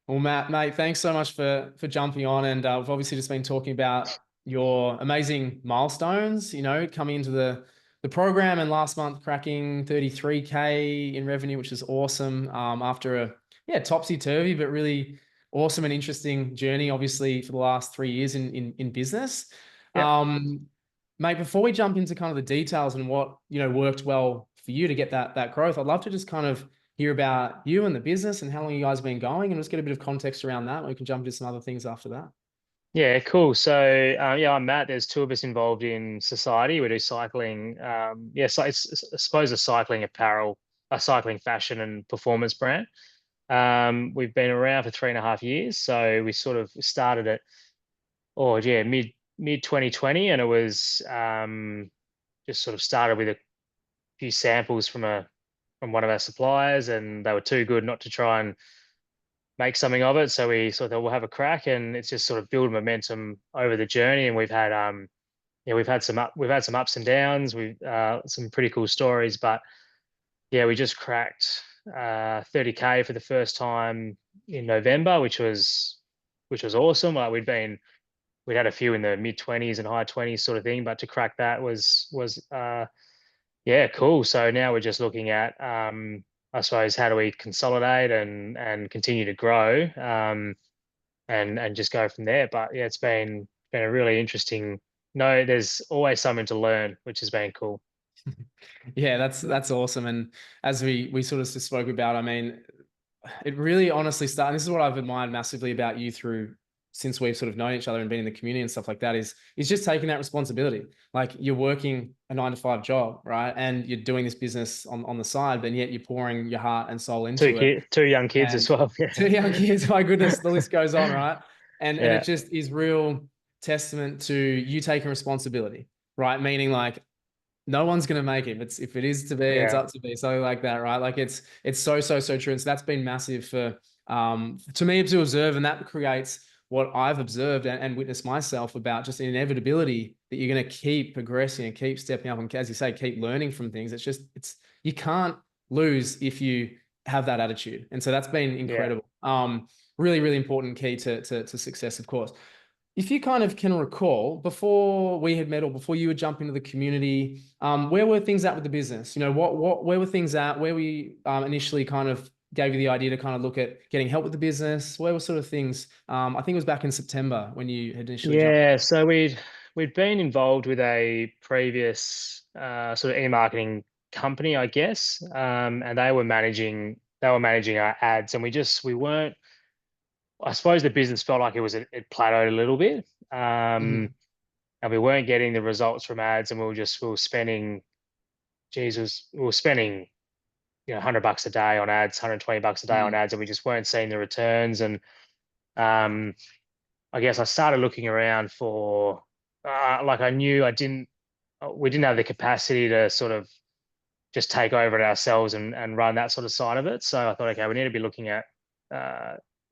Well, Matt, mate, thanks so much for jumping on. And we've obviously just been talking about your amazing milestones, coming into the program and last month cracking 33K in revenue, which is awesome. After topsy-turvy, but really awesome and interesting journey, obviously, for the last 3 years in business. Yep. Um, Mate, before we jump into kind of the details and what, worked well for you to get that growth, I'd love to just kind of hear about you and the business and how long you guys have been going, and just get a bit of context around that. We can jump into some other things after that. Yeah, cool. So, yeah, I'm Matt. There's two of us involved in society. We do cycling. So I suppose a cycling apparel, a cycling fashion and performance brand. We've been around for 3.5 years. So we sort of started it, oh yeah, mid 2020, and it was just sort of started with a few samples from one of our suppliers, and they were too good not to try and make something of it. So we sort of thought we'll have a crack, and it's just sort of build momentum over the journey. And we've had some ups and downs. We've some pretty cool stories, but yeah, we just cracked 30K for the first time in November, which was awesome. Like we'd had a few in the mid 20s and high 20s sort of thing, but to crack that was yeah, cool. So now we're just looking at, I suppose, how do we consolidate and continue to grow, and just go from there. But yeah, it's been a really interesting. No, there's always something to learn, which has been cool. Yeah, that's awesome. And as we sort of just spoke about, I mean, it really honestly started. This is what I've admired massively about you through since we've sort of known each other and been in the community and stuff like that is just taking that responsibility. Like you're working a 9 to 5 job, right? And you're doing this business on the side, but yet you're pouring your heart and soul into it. Two young kids as And well. two young kids, my goodness, the list goes on, right? And it Yeah, just is real testament to you taking responsibility, right? Meaning like no one's going to make it. If it is to be, it's yeah, up to be. Something like that, right? Like it's so true. And so that's been massive for to me to observe, and that creates what I've observed and witnessed myself about just an inevitability that you're going to keep progressing and keep stepping up and, as you say, keep learning from things. It's you can't lose if you have that attitude, and so that's been yeah. incredible. Really important key to success, of course. If you kind of can recall, before we had met or before you would jump into the community, where were things at with the business? Where were things at? Where we initially kind of gave you the idea to kind of look at getting help with the business? Where were sort of things? I think it was back in September when you had initially jumped. Yeah, so we'd been involved with a previous sort of e-marketing company, I guess, and they were managing our ads, and we weren't. I suppose the business felt like it plateaued a little bit, Mhm. and we weren't getting the results from ads, and we were spending, Jesus, we were spending $100 a day on ads, $120 a day on Mhm. ads, and we just weren't seeing the returns. And um, I guess I started looking around for like I knew I didn't we didn't have the capacity to sort of just take over it ourselves and run that sort of side of it. So I thought, okay, we need to be looking at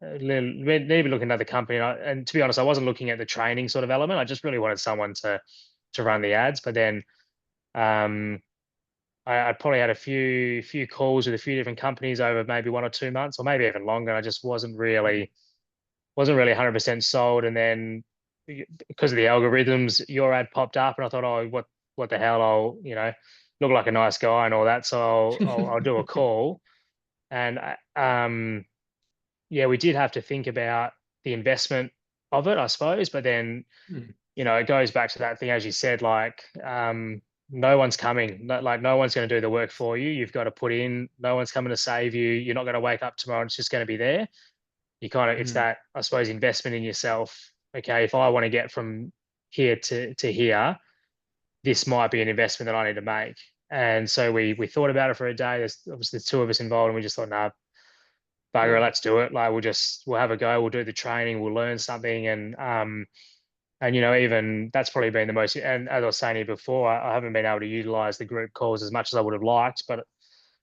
we need to be looking at the company. And to be honest, I wasn't looking at the training sort of element. I just really wanted someone to run the ads. But then um, I probably had a few calls with a few different companies over maybe 1 or 2 months, or maybe even longer. I just wasn't really 100% sold. And then because of the algorithms, your ad popped up, and I thought, oh, what the hell? I'll look like a nice guy and all that, so I'll do a call. And yeah, we did have to think about the investment of it, I suppose. But then Mhm. it goes back to that thing, as you said, like no one's coming, like no one's going to do the work for you. You've got to put in. No one's coming to save you. You're not going to wake up tomorrow and it's just going to be there. It's Mhm. that, I suppose, investment in yourself. Okay, if I want to get from here to here, this might be an investment that I need to make. And so we thought about it for a day. There's obviously the two of us involved, and we just thought, nah, bugger it, Yeah. let's do it. Like we'll have a go. We'll do the training. We'll learn something. And even that's probably been the most. And as I was saying here before, I haven't been able to utilize the group calls as much as I would have liked, but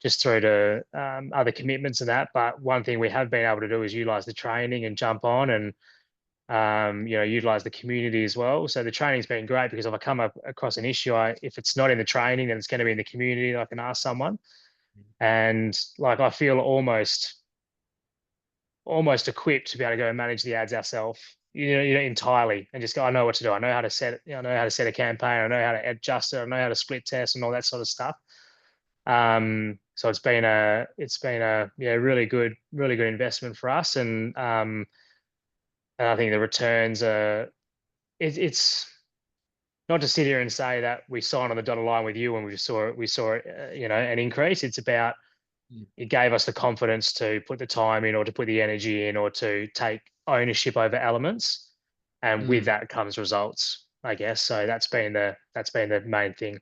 just through to other commitments and that. But one thing we have been able to do is utilize the training and jump on and utilize the community as well. So the training's been great because if I come up across an issue, if it's not in the training, then it's going to be in the community. I can ask someone, and like I feel almost almost equipped to be able to go and manage the ads ourselves, entirely, and just go, I know what to do. I know how to set it. I know how to set a campaign. I know how to adjust it. I know how to split test and all that sort of stuff. So it's been a really good investment for us, and I think the returns are it's not to sit here and say that we signed on the dotted line with you and we saw an increase. It's about Mm. it gave us the confidence to put the time in or to put the energy in or to take ownership over elements. And with Mm. that comes results, I guess. So that's been the main thing.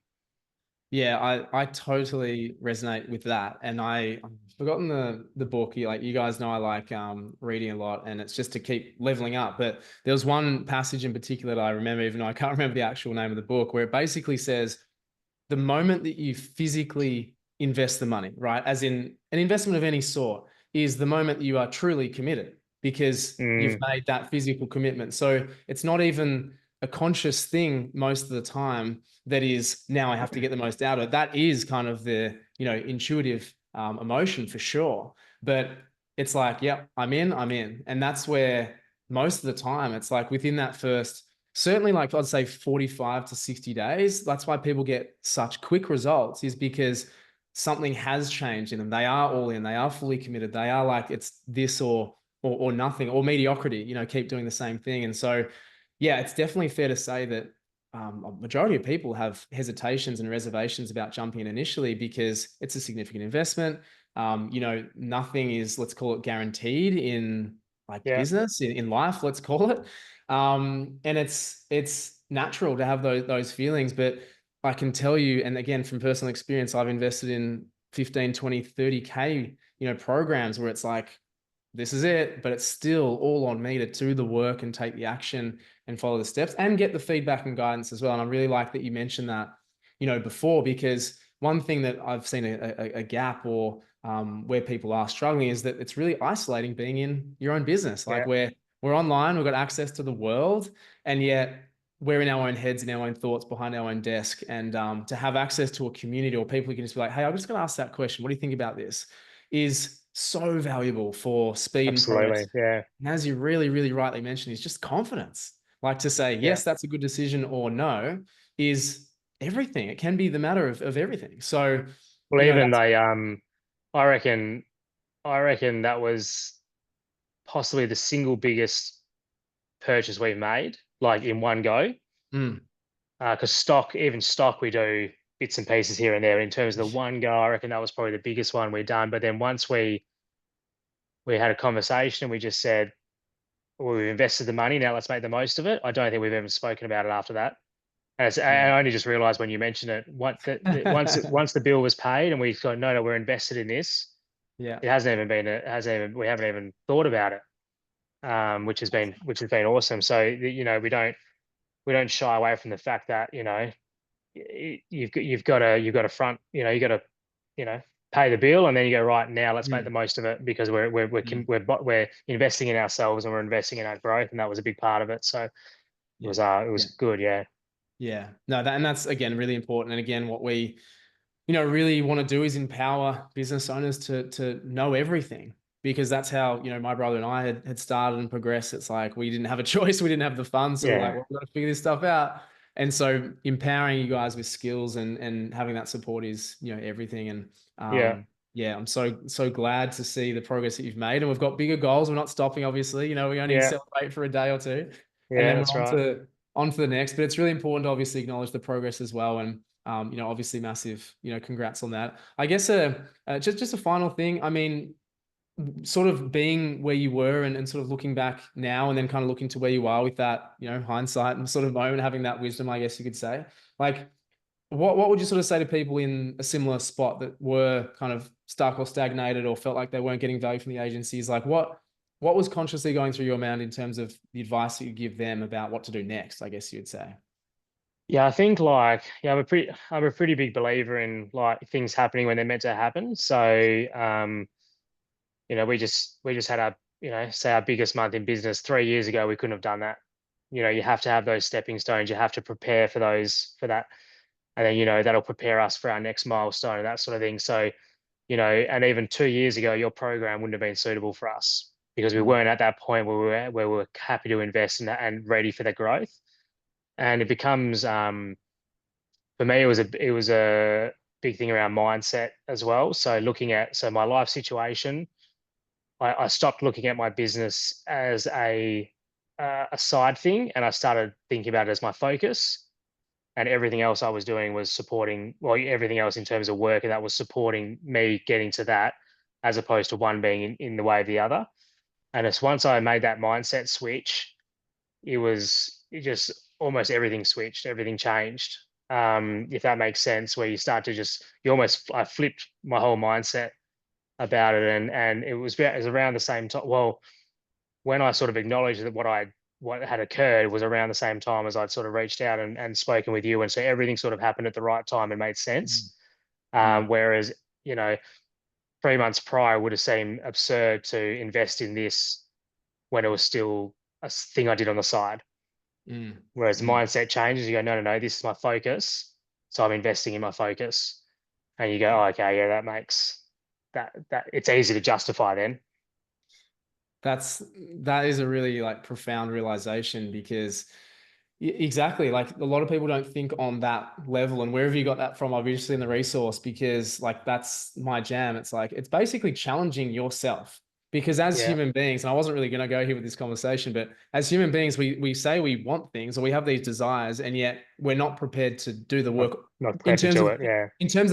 Yeah, I totally resonate with that. And I've forgotten the book. Like you guys know I like reading a lot, and it's just to keep leveling up. But there was one passage in particular that I remember, even though I can't remember the actual name of the book, where it basically says the moment that you physically invest the money, right? As in an investment of any sort, is the moment that you are truly committed because you've Mm, made that physical commitment. So it's not even a conscious thing most of the time that is now I have to get the most out of it. That is kind of the, intuitive emotion for sure. But it's like, yep, I'm in, I'm in. And that's where most of the time it's like within that first certainly like I'd say 45 to 60 days. That's why people get such quick results is because something has changed in them. They are all in, they are fully committed. They are like it's this or nothing or mediocrity, keep doing the same thing. And so yeah, it's definitely fair to say that a majority of people have hesitations and reservations about jumping in initially because it's a significant investment. Nothing is, let's call it guaranteed in like yeah, business in life, let's call it. And it's natural to have those feelings, but I can tell you, and again, from personal experience, I've invested in 15, 20, 30K, programs where it's like, this is it, but it's still all on me to do the work and take the action and follow the steps and get the feedback and guidance as well. And I really like that you mentioned that, before, because one thing that I've seen a gap or where people are struggling is that it's really isolating being in your own business. Like yeah, we're online, we've got access to the world, and yet we're in our own heads, in our own thoughts, behind our own desk. And to have access to a community or people who can just be like, hey, I'm just going to ask that question. What do you think about this? Is so valuable for speed and progress. absolutely. Yeah, And as you really, really rightly mentioned, is just confidence. Like to say, yeah. yes, that's a good decision or no is everything. It can be the matter of everything. So, Well, even that's, they, I reckon, I reckon that was possibly the single biggest purchase we've made, like in one go. mm, Because even stock, we do bits and pieces here and there. In terms of the one go, I reckon that was probably the biggest one we've done. But then once we had a conversation, we just said, well, we've invested the money, now let's make the most of it. I don't think we've ever spoken about it after that. And yeah. I only just realized when you mentioned it, once the bill was paid and we thought, no, no, we're invested in this. Yeah. We haven't even thought about it, which has been awesome. So we don't shy away from the fact that you've got to front, you got to you know pay the bill, and then you go, right, now let's make the Mm, most of it, because mm, we're investing in ourselves and we're investing in our growth, and that was a big part of it. So yeah. it was Yeah. good, yeah, Yeah. No, and that's again really important. And again, what we really want to do is empower business owners to know everything because that's how, my brother and I had started and progressed. It's like we didn't have a choice, we didn't have the funds, so we're like, yeah, well, we've got to figure this stuff out. And so empowering you guys with skills and having that support is, everything. And yeah, yeah, I'm so glad to see the progress that you've made. And we've got bigger goals. We're not stopping, obviously. We only yeah, celebrate for a day or two, and yeah, then we're that's right. on to the next. But it's really important to obviously acknowledge the progress as well. And obviously massive, congrats on that. I guess just a final thing. I mean, sort of being where you were and sort of looking back now and then kind of looking to where you are with that, hindsight and sort of moment, having that wisdom, I guess you could say. Like, what would you sort of say to people in a similar spot that were kind of stuck or stagnated or felt like they weren't getting value from the agencies? Like, what was consciously going through your mind in terms of the advice that you give them about what to do next, I guess you'd say? Yeah, I think, like, yeah, I'm a pretty big believer in, like, things happening when they're meant to happen. So we just had our, say, our biggest month in business 3 years ago. We couldn't have done that. You have to have those stepping stones. You have to prepare for that, and then that'll prepare us for our next milestone and that sort of thing. So and even 2 years ago, your program wouldn't have been suitable for us. because we Mm, weren't at that point where we were happy to invest in that and ready for the growth. And it becomes for me, it was a big thing around mindset as well. So looking at my life situation, I stopped looking at my business as a side thing, and I started thinking about it as my focus. And everything else I was doing was supporting, well, everything else in terms of work, and that was supporting me getting to that, as opposed to one being in the way of the other. And it's once I made that mindset switch, it just almost everything switched, everything changed. If that makes sense, where you start to just I flipped my whole mindset about it, and it was around the same time. Well, when I sort of acknowledged that what had occurred was around the same time as I'd sort of reached out and spoken with you, and so everything sort of happened at the right time and made mm, sense. mm, Whereas, you know, 3 months prior would have seemed absurd to invest in this when it was still a thing I did on the side. mm, Whereas the mm. mindset changes, you go, no, no, no, this is my focus. So I'm investing in my focus. And you go, oh, okay, yeah, that makes that it's easy to justify then. That is a really like profound realization because exactly, like a lot of people don't think on that level. And wherever you got that from, obviously in the resource, because like that's my jam. It's like it's basically challenging yourself. Because as Yeah. human beings, and I wasn't really going to go here with this conversation, but as human beings, we say we want things or we have these desires, and yet we're not prepared to do the Not work not in prepared to terms do of it. Yeah.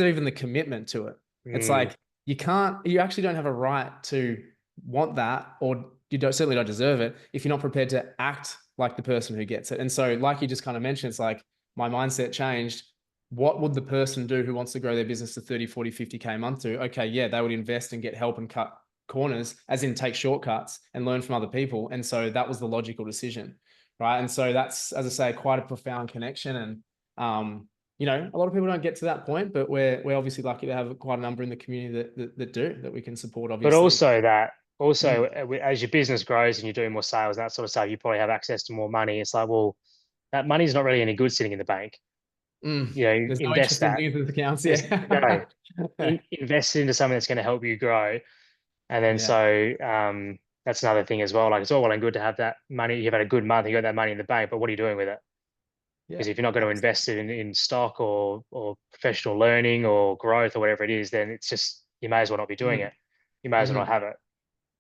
even the commitment to it. It's Mm, like you actually don't have a right to want that, or you don't certainly don't deserve it if you're not prepared to act like the person who gets it. And so, like you just kind of mentioned, it's like my mindset changed. What would the person do who wants to grow their business to 30, 40, 50K a month do? Okay, yeah, they would invest and get help and cut corners, as in take shortcuts and learn from other people. And so that was the logical decision. Right. And so that's, as I say, quite a profound connection. And a lot of people don't get to that point, but we're obviously lucky to have quite a number in the community that do, that we can support, but obviously. also Mm, as your business grows and you're doing more sales and that sort of stuff, you probably have access to more money. It's like, well, that money's not really any good sitting in the bank. mm. You know, There's no invest interest in that. things with accounts. There's no Yeah. invest it into something that's going to help you grow. And then Yeah. that's another thing as well. Like it's all well and good to have that money. You've had a good month, you got that money in the bank, but what are you doing with it? Yeah. Because if you're not going to invest it in stock or professional learning or growth or whatever it is, then it's just you may as well not be doing Mm-hmm. it. You may as well not Mm-hmm. have it.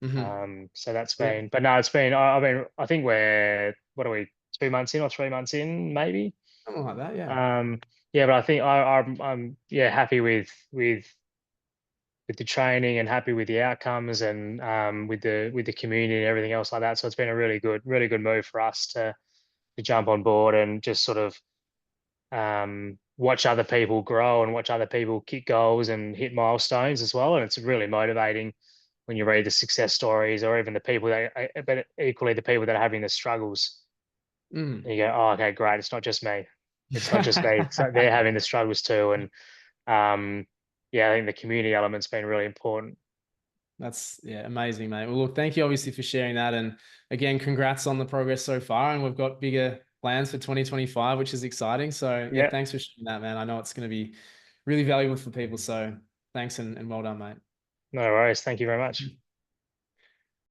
Mm-hmm. So that's Yeah. been, but no, it's been. I mean, I think we're what are we 2 months in or 3 months in, maybe. Something like that. Yeah. Um, yeah, but I think I'm yeah happy with the training and happy with the outcomes and with the community and everything else like that. So it's been a really good move for us to jump on board and just sort of watch other people grow and watch other people kick goals and hit milestones as well. And it's really motivating when you read the success stories or even the people but equally the people that are having the struggles. Mm. And you go, oh, okay, great. It's not just me. It's not just me. So they're having the struggles too. And um, yeah, I think the community element's been really important. That's yeah, amazing, mate. Well, look, thank you obviously for sharing that. And again, congrats on the progress so far. And we've got bigger plans for 2025, which is exciting. So yeah, Yeah, thanks for sharing that, man. I know it's going to be really valuable for people. So thanks and well done, mate. no worries. Thank you very much.